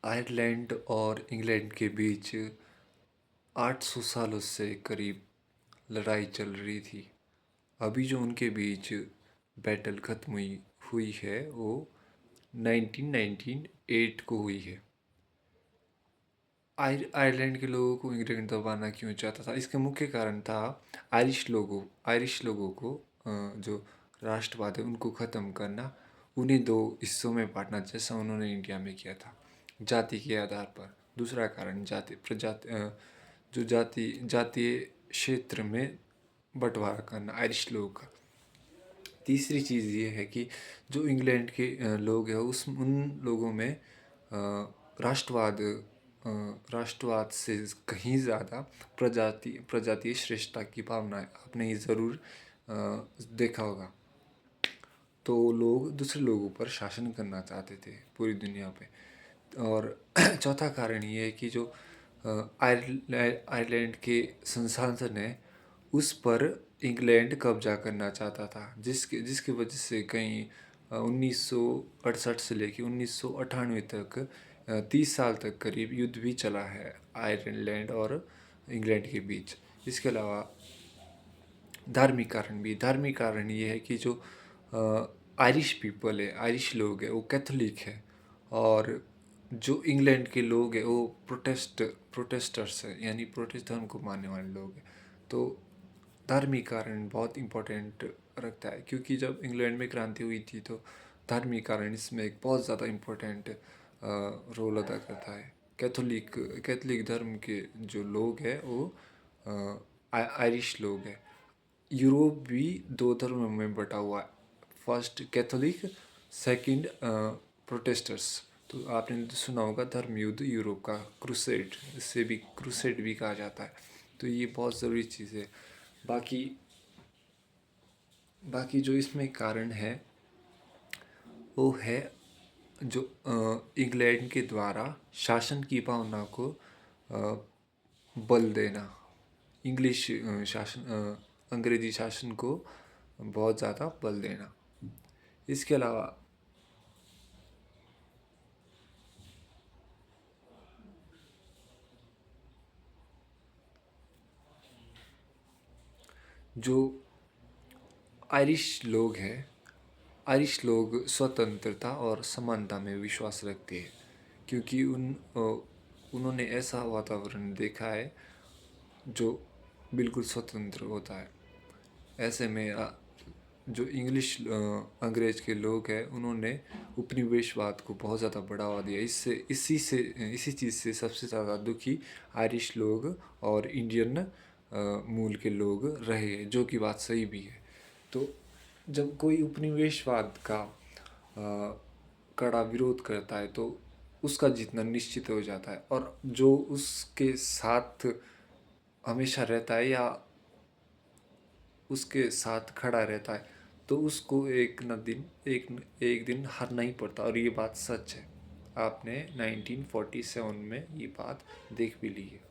Ireland और England के बीच 800 सालों से करीब लड़ाई चल रही थी। अभी जो उनके बीच बैटल ख़त्म हुई है वो 1998 को हुई है। आयरलैंड के लोगों को इंग्लैंड दबाना क्यों चाहता था, इसका मुख्य कारण था आयरिश लोगों को जो राष्ट्रवाद है उनको ख़त्म करना, उन्हें दो हिस्सों में बांटना जैसा उन्होंने इंडिया में किया था जाति के आधार पर। दूसरा कारण जो जातीय क्षेत्र में बंटवारा करना आयरिश लोगों का। तीसरी चीज़ ये है कि जो इंग्लैंड के लोग हैं उन लोगों में राष्ट्रवाद राष्ट्रवाद से कहीं ज़्यादा प्रजातीय श्रेष्ठता की भावना है। आपने ये ज़रूर देखा होगा। तो लोग दूसरे लोगों पर शासन करना चाहते थे पूरी दुनिया पे। और चौथा कारण ये है कि जो आयरलैंड के संसाधन है उस पर इंग्लैंड कब्जा करना चाहता था, जिसकी जिसकी वजह से कहीं 1968 से लेकर 1998 तक 30 साल तक करीब युद्ध भी चला है आयरलैंड और इंग्लैंड के बीच। इसके अलावा धार्मिक कारण ये है कि जो आयरिश पीपल है, आयरिश लोग हैं, वो कैथोलिक है, और जो इंग्लैंड के लोग हैं वो प्रोटेस्टर्स है, यानी प्रोटेस्ट धर्म को मानने वाले लोग हैं। तो धार्मिक कारण बहुत इम्पोर्टेंट रखता है, क्योंकि जब इंग्लैंड में क्रांति हुई थी तो धार्मिक कारण इसमें एक बहुत ज़्यादा इम्पोर्टेंट रोल अदा करता है। कैथोलिक धर्म के जो लोग हैं वो आयरिश लोग हैं। यूरोप भी दो धर्मों में बटा हुआ है, फर्स्ट कैथोलिक, सेकंड प्रोटेस्टर्स। तो आपने सुना होगा धर्म युद्ध यूरोप का, क्रूसेड भी कहा जाता है। तो ये बहुत ज़रूरी चीज़ है। बाकी जो इसमें कारण है वो है जो इंग्लैंड के द्वारा शासन की भावना को बल देना, अंग्रेजी शासन को बहुत ज़्यादा बल देना। इसके अलावा जो आयरिश लोग स्वतंत्रता और समानता में विश्वास रखते हैं, क्योंकि उन्होंने ऐसा वातावरण देखा है जो बिल्कुल स्वतंत्र होता है। ऐसे में जो अंग्रेज के लोग हैं उन्होंने उपनिवेशवाद को बहुत ज़्यादा बढ़ावा दिया। इसी चीज़ से सबसे ज़्यादा दुखी आयरिश लोग और इंडियन मूल के लोग रहे हैं, जो कि बात सही भी है। तो जब कोई उपनिवेशवाद का कड़ा विरोध करता है तो उसका जीतना निश्चित हो जाता है, और जो उसके साथ हमेशा रहता है या उसके साथ खड़ा रहता है तो उसको एक दिन हारना ही पड़ता, और ये बात सच है। आपने 1947 में ये बात देख भी ली है।